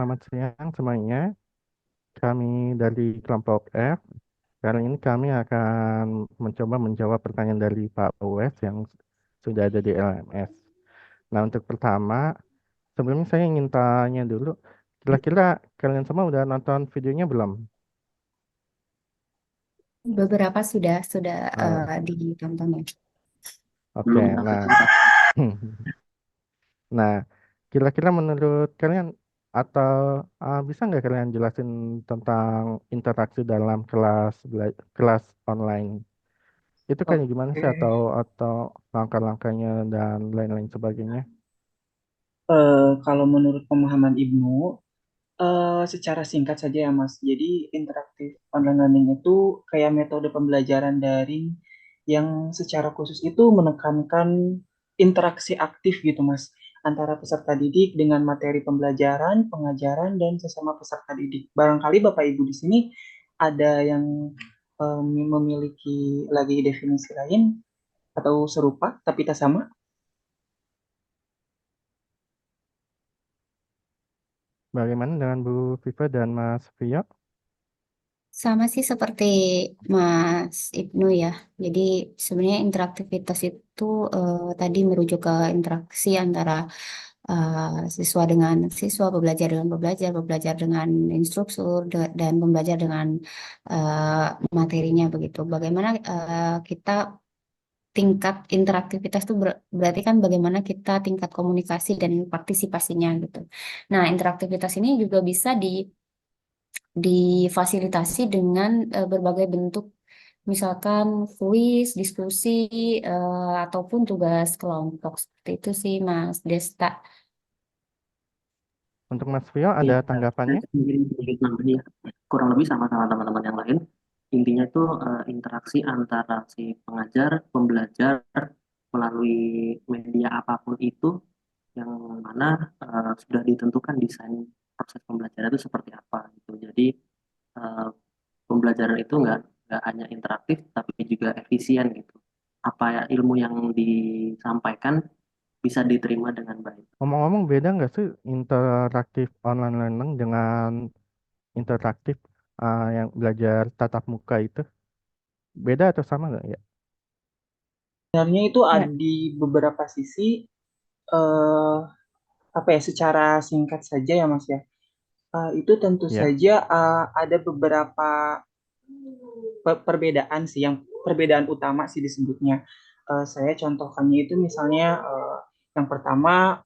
selamat siang semuanya. Kami dari kelompok F. Kali ini kami akan mencoba menjawab pertanyaan dari Pak Uwes yang sudah ada di LMS. Nah, untuk pertama, sebelumnya saya ingin tanya dulu, kira-kira kalian semua udah nonton videonya belum? Beberapa sudah Oh, ditonton ya. oke. Belum sampai Nah, tuntas. nah, kira-kira menurut kalian atau bisa nggak kalian jelasin tentang interaksi dalam kelas online? Itu kayak gimana Oke. sih atau langkah-langkahnya dan lain-lain sebagainya? Kalau menurut pemahaman Ibnu, secara singkat saja ya Mas. Jadi interaktif online learning itu kayak metode pembelajaran daring yang secara khusus itu menekankan interaksi aktif gitu Mas, antara peserta didik dengan materi pembelajaran, pengajaran, dan sesama peserta didik. Barangkali Bapak Ibu di sini ada yang memiliki lagi definisi lain atau serupa tapi tak sama. Bagaimana dengan Bu Viva dan Mas Vio? Sama sih seperti Mas Ibnu ya. Jadi sebenarnya interaktivitas itu tadi merujuk ke interaksi antara siswa dengan siswa, pembelajar dengan pembelajar, pembelajar dengan instruktur, dan pembelajar dengan eh, materinya begitu. Bagaimana kita tingkat interaktivitas itu berarti kan bagaimana kita tingkat komunikasi dan partisipasinya gitu. Nah, interaktivitas ini juga bisa difasilitasi dengan berbagai bentuk, misalkan kuis, diskusi, ataupun tugas kelompok. Seperti itu sih, Mas Desta. Untuk Mas Vio Ya, ada saya tanggapannya? mungkin sedikit nambahin ya. Kurang lebih sama-sama teman-teman yang lain. Intinya itu interaksi antara si pengajar, pembelajar melalui media apapun itu yang mana sudah ditentukan desain proses pembelajaran itu seperti apa gitu. Jadi eh, pembelajaran itu nggak hanya interaktif tapi juga efisien gitu. Apa ya ilmu yang disampaikan bisa diterima dengan baik. Ngomong-ngomong beda nggak sih interaktif online learning dengan interaktif yang belajar tatap muka itu? Beda atau sama nggak ya? Sebenarnya itu ada Ya. di beberapa sisi eh, apa ya secara singkat saja ya Mas ya. Itu tentu Ya. saja ada beberapa perbedaan sih yang perbedaan utama sih disebutnya. Saya contohkannya itu misalnya yang pertama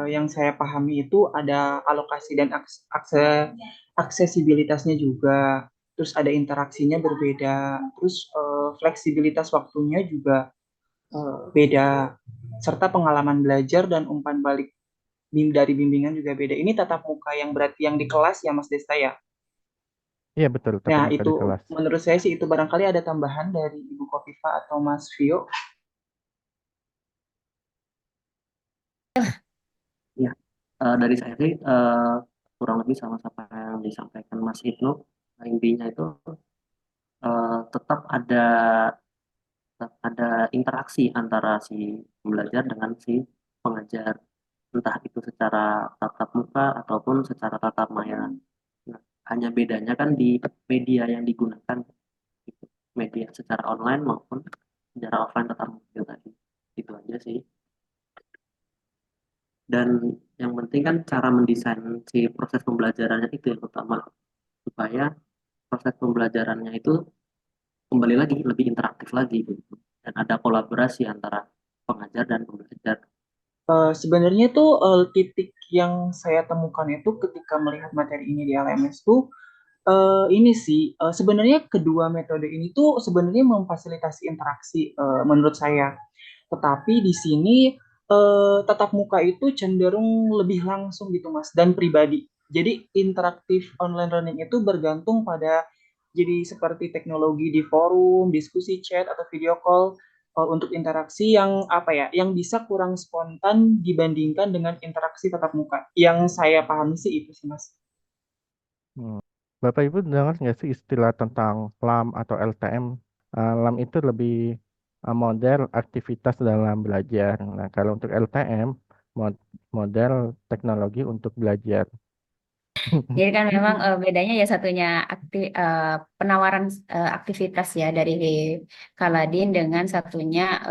yang saya pahami itu ada alokasi dan aksesibilitasnya juga. Terus ada interaksinya berbeda. Terus fleksibilitas waktunya juga beda. Serta pengalaman belajar dan umpan balik dari bimbingan juga beda. Ini tatap muka yang berarti yang di kelas ya Mas Desta ya. Iya betul, tatap Nah, muka itu di kelas. menurut saya sih itu barangkali ada tambahan dari Ibu Kofifa atau Mas Vio. Ya, dari saya sih kurang lebih sama-sama yang disampaikan Mas Ibnu. Nah, intinya itu tetap ada interaksi antara si pembelajar dengan si pengajar, entah itu secara tatap muka ataupun secara tatap maya. Nah, hanya bedanya kan di media yang digunakan, gitu. Media secara online maupun secara offline tatap muka tadi. Itu aja sih. Dan yang penting kan cara mendesain si proses pembelajarannya itu yang utama supaya proses pembelajarannya itu kembali lagi lebih interaktif lagi gitu. Dan ada kolaborasi antara pengajar dan pembelajar. Sebenarnya tuh titik yang saya temukan itu ketika melihat materi ini di LMS tuh ini sih sebenarnya kedua metode ini tuh sebenarnya memfasilitasi interaksi menurut saya. Tetapi di sini tatap muka itu cenderung lebih langsung gitu Mas dan pribadi. Jadi interaktif online learning itu bergantung pada jadi seperti teknologi di forum, diskusi chat atau video call untuk interaksi yang apa ya, yang bisa kurang spontan dibandingkan dengan interaksi tatap muka. Yang saya pahami sih itu sih Mas. Hmm. Bapak Ibu dengar nggak sih istilah tentang LAM atau LTM? LAM itu lebih model aktivitas dalam belajar. Nah, kalau untuk LTM, model teknologi untuk belajar. Jadi kan memang bedanya ya satunya penawaran aktivitas ya dari Kaladin dengan satunya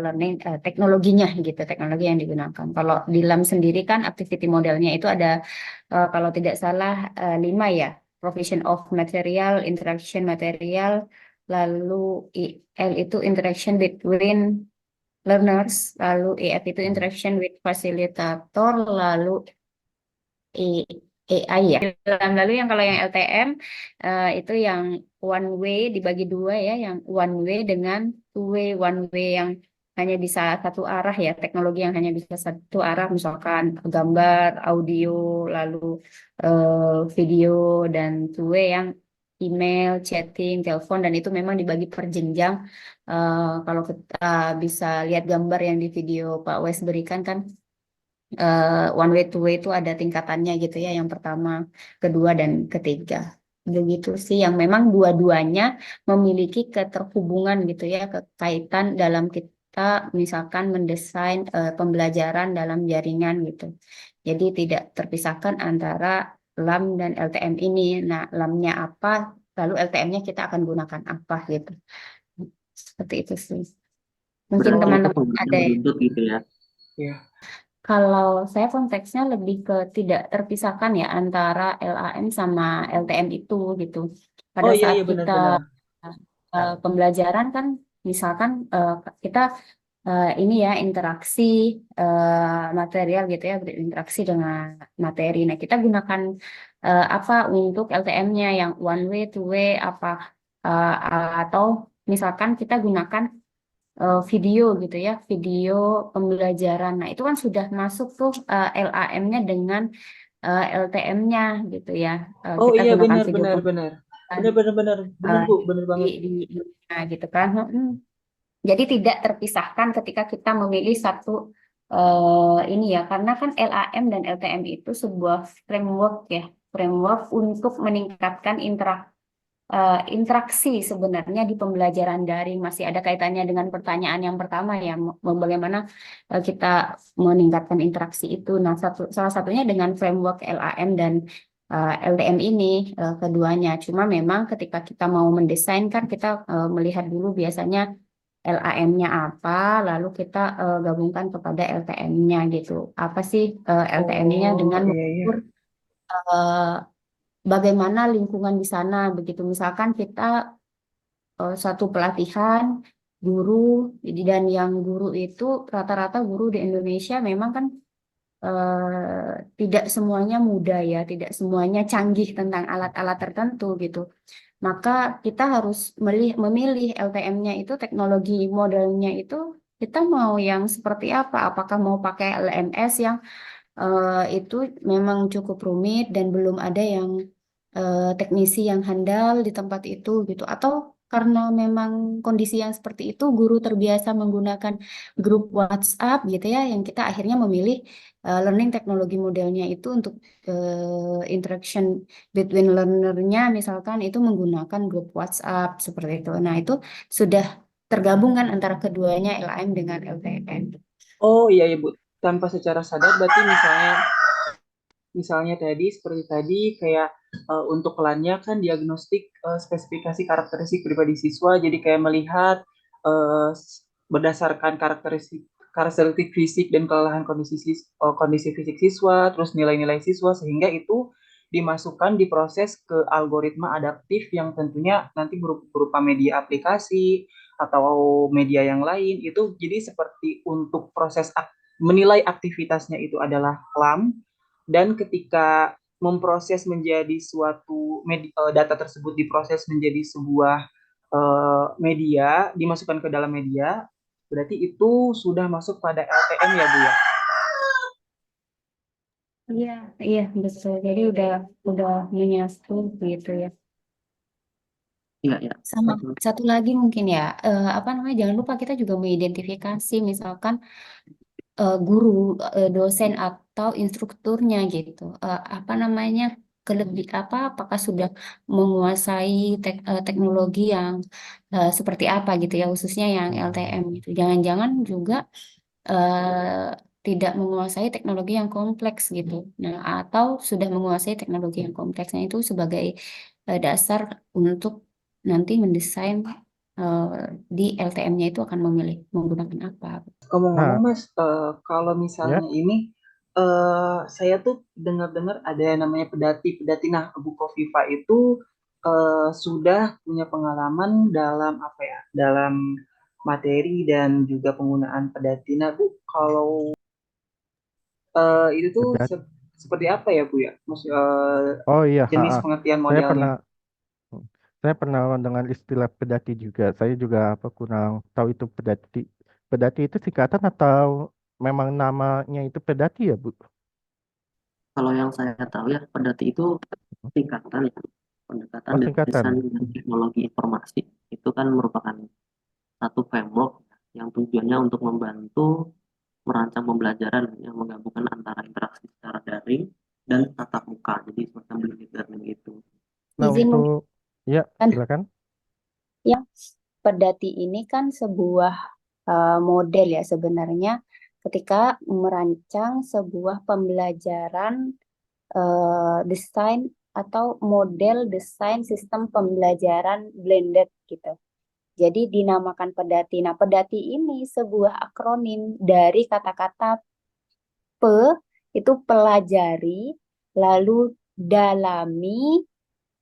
learning teknologinya gitu, teknologi yang digunakan. Kalau di LAM sendiri kan activity modelnya itu ada kalau tidak salah 5 ya, provision of material, interaction material, lalu IL itu interaction between learners, lalu EF itu interaction with facilitator, lalu I- AI ya. Lalu yang kalau yang LTM itu yang one way dibagi dua ya, yang one way dengan two way, one way yang hanya bisa satu arah ya, teknologi yang hanya bisa satu arah, misalkan gambar, audio, lalu video dan two way yang email, chatting, telepon dan itu memang dibagi per jenjang. Kalau kita bisa lihat gambar yang di video Pak Wes berikan kan one way two way itu ada tingkatannya gitu ya, yang pertama, kedua dan ketiga. Begitu sih yang memang dua-duanya memiliki keterhubungan gitu ya, kekaitan dalam kita misalkan mendesain pembelajaran dalam jaringan gitu. Jadi tidak terpisahkan antara LAM dan LTM ini. Nah, LAM-nya apa, lalu LTM-nya kita akan gunakan apa gitu. Seperti itu sih. Mungkin Berarti itu teman-teman pembelajaran ada yang menuntut gitu ya. Ya. kalau saya konteksnya lebih ke tidak terpisahkan ya antara LAM sama LTM itu gitu. Pada Oh iya saat iya kita benar-benar. pembelajaran kan, misalkan kita ini ya interaksi material gitu ya, berinteraksi dengan materi. Nah, kita gunakan apa untuk LTM-nya yang one way, two way, apa eh, atau misalkan kita gunakan video gitu ya, video pembelajaran. Nah, itu kan sudah masuk tuh LAM-nya dengan LTM-nya gitu ya. Oh Kita iya gunakan benar video benar benar. pembelajaran Benar benar benar. Benar eh, Bu, benar di, banget. nah, gitu kan. Jadi tidak terpisahkan ketika kita memilih satu ini ya, karena kan LAM dan LTM itu sebuah framework ya, framework untuk meningkatkan interaksi sebenarnya di pembelajaran daring. Masih ada kaitannya dengan pertanyaan yang pertama ya, bagaimana kita meningkatkan interaksi itu. Nah, salah satunya dengan framework LAM dan LDM ini keduanya. Cuma memang ketika kita mau mendesain kan kita melihat dulu biasanya LAM-nya apa, lalu kita gabungkan kepada LTM-nya gitu. Apa sih LTM-nya Oh dengan iya iya. mengukur eh, bagaimana lingkungan di sana begitu. Misalkan kita satu pelatihan guru, dan yang guru itu rata-rata guru di Indonesia memang kan tidak semuanya muda ya, tidak semuanya canggih tentang alat-alat tertentu gitu. Maka kita harus memilih LTM-nya itu, teknologi modelnya itu kita mau yang seperti apa? Apakah mau pakai LMS yang itu memang cukup rumit dan belum ada yang teknisi yang handal di tempat itu gitu, atau karena memang kondisi yang seperti itu guru terbiasa menggunakan grup WhatsApp gitu ya, yang kita akhirnya memilih learning teknologi modelnya itu untuk interaction between learnernya misalkan itu menggunakan grup WhatsApp seperti itu. Nah, itu sudah tergabungkan antara keduanya, LAM dengan LTM. Oh iya iya Bu. Tanpa secara sadar berarti misalnya misalnya tadi seperti tadi kayak untuk kelannya kan diagnostik spesifikasi karakteristik pribadi siswa jadi kayak melihat berdasarkan karakteristik fisik dan kelelahan kondisi fisik siswa terus nilai-nilai siswa sehingga itu dimasukkan di proses ke algoritma adaptif yang tentunya nanti berupa media aplikasi atau media yang lain itu jadi seperti untuk proses menilai aktivitasnya itu adalah LAM dan ketika memproses menjadi suatu data tersebut diproses menjadi sebuah media dimasukkan ke dalam media berarti itu sudah masuk pada LTM ya Bu ya. Iya, iya betul. Jadi udah menyatu gitu ya. Iya, iya. Sama Betul. satu lagi mungkin ya, apa namanya? Jangan lupa kita juga mengidentifikasi misalkan guru, dosen atau instrukturnya gitu. Apa namanya? Apakah sudah menguasai teknologi yang seperti apa gitu ya, khususnya yang LTM gitu. Jangan-jangan juga eh, tidak menguasai teknologi yang kompleks gitu. Nah, atau sudah menguasai teknologi yang kompleksnya itu sebagai dasar untuk nanti mendesain di LTM-nya itu akan memilih menggunakan apa. Ngomong-ngomong Nah, Mas, kalau ya, misalnya ini saya tuh dengar-dengar ada yang namanya pedati. Nah, Bu Kofifa itu sudah punya pengalaman dalam apa ya? Dalam materi dan juga penggunaan pedati. Nah, Bu, kalau itu tuh pedat. seperti apa ya, Bu ya? Maksud Oh iya, jenis pengertian Saya modelnya. pernah saya pernah dengan istilah pedati juga. Saya juga apa kurang tahu itu pedati. Pedati itu singkatan atau memang namanya itu pedati ya, Bu? Kalau yang saya tahu ya, pedati itu singkatan ya, pendekatan Oh, desain singkatan. dan teknologi informasi. Itu kan merupakan satu framework yang tujuannya untuk membantu merancang pembelajaran yang menggabungkan antara interaksi secara daring dan tatap muka. Jadi semacam blended learning itu. Nah, Izin mungkin untuk ya, kan silakan. yang pedati ini kan sebuah model ya sebenarnya ketika merancang sebuah pembelajaran desain atau model desain sistem pembelajaran blended gitu. Jadi dinamakan pedati. Nah, pedati ini sebuah akronim dari kata-kata pe itu pelajari, lalu dalami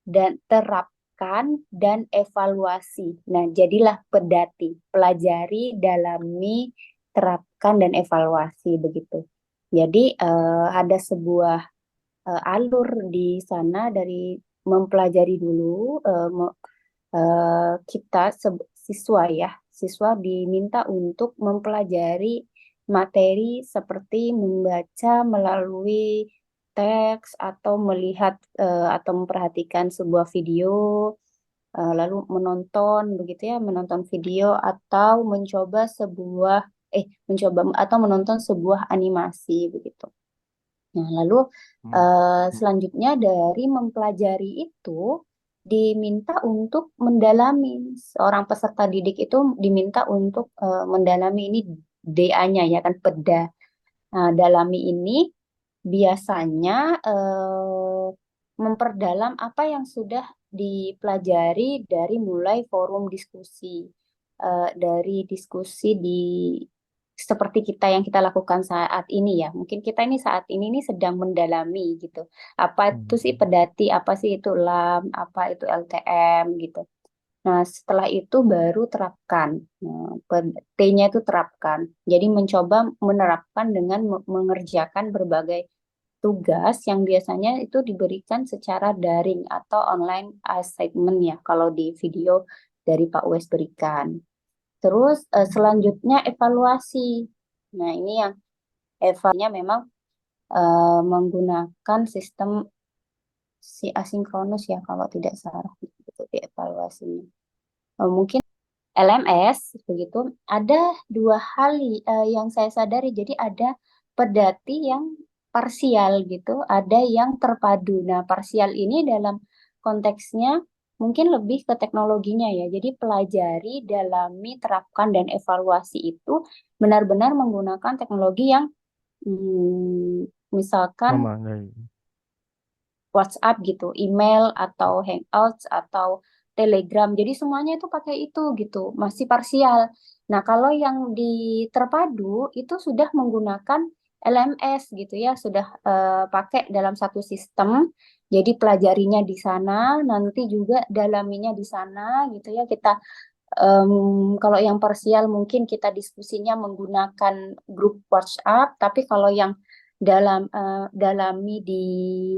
dan terapkan dan evaluasi. Nah, jadilah pedati. Pelajari, dalami, terapkan dan evaluasi begitu. Jadi ada sebuah alur di sana dari mempelajari dulu kita siswa ya, siswa diminta untuk mempelajari materi seperti membaca melalui teks atau melihat atau memperhatikan sebuah video, lalu menonton begitu ya, menonton video atau mencoba atau menonton sebuah animasi begitu. Nah, lalu Hmm. selanjutnya dari mempelajari itu diminta untuk mendalami. Seorang peserta didik itu diminta untuk mendalami ini DA-nya ya kan peda. Nah, dalami ini biasanya memperdalam apa yang sudah dipelajari dari mulai forum diskusi, dari diskusi di seperti kita yang kita lakukan saat ini ya. Mungkin kita ini saat ini nih sedang mendalami gitu. Apa itu sih Hmm. pedati, apa sih itu LAM, apa itu LTM gitu. Nah, setelah itu baru terapkan. Nah, T-nya itu terapkan. Jadi mencoba menerapkan dengan mengerjakan berbagai tugas yang biasanya itu diberikan secara daring atau online assignment ya kalau di video dari Pak Wes berikan. Terus selanjutnya evaluasi. Nah, ini yang evaluasinya memang menggunakan sistem si asinkronus ya kalau tidak salah gitu di evaluasinya. Mungkin LMS begitu ada dua hal yang saya sadari. Jadi ada pedati yang parsial gitu, ada yang terpadu. Nah, parsial ini dalam konteksnya mungkin lebih ke teknologinya ya. Jadi pelajari, dalami, terapkan dan evaluasi itu benar-benar menggunakan teknologi yang misalkan Memadai. WhatsApp gitu, email atau Hangouts atau Telegram. Jadi semuanya itu pakai itu gitu, masih parsial. Nah, kalau yang di terpadu itu sudah menggunakan LMS gitu ya, sudah pakai dalam satu sistem. Jadi pelajarinya di sana, nanti juga dalaminya di sana gitu ya. Kita kalau yang parsial mungkin kita diskusinya menggunakan grup WhatsApp, tapi kalau yang dalami di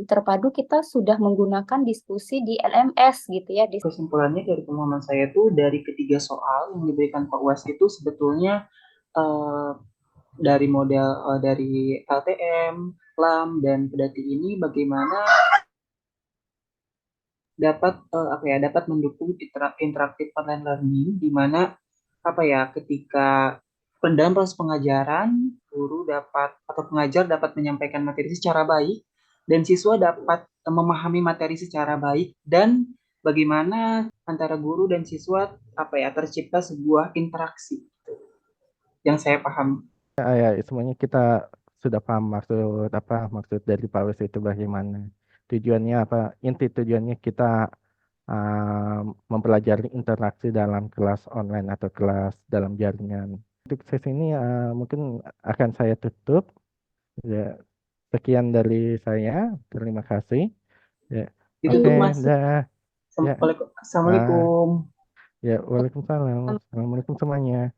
terpadu kita sudah menggunakan diskusi di LMS gitu ya. Kesimpulannya dari pemahaman saya tuh dari ketiga soal yang diberikan Pak UAS itu sebetulnya eh, dari model dari LTM, LAM dan pedati ini bagaimana dapat dapat mendukung interaktif online learning di mana apa ya ketika dalam proses pengajaran guru dapat atau pengajar dapat menyampaikan materi secara baik dan siswa dapat memahami materi secara baik dan bagaimana antara guru dan siswa tercipta sebuah interaksi yang saya paham. Ya, semuanya kita sudah paham maksud dari Pak Wes itu bagaimana. Tujuannya apa? Inti tujuannya kita mempelajari interaksi dalam kelas online atau kelas dalam jaringan. Untuk sesi ini mungkin akan saya tutup. Ya, sekian dari saya. Terima kasih. Ya, Itu oke, untuk Mas. dah. Ya, ah, Assalamualaikum. ya, waalaikumsalam. Assalamualaikum semuanya.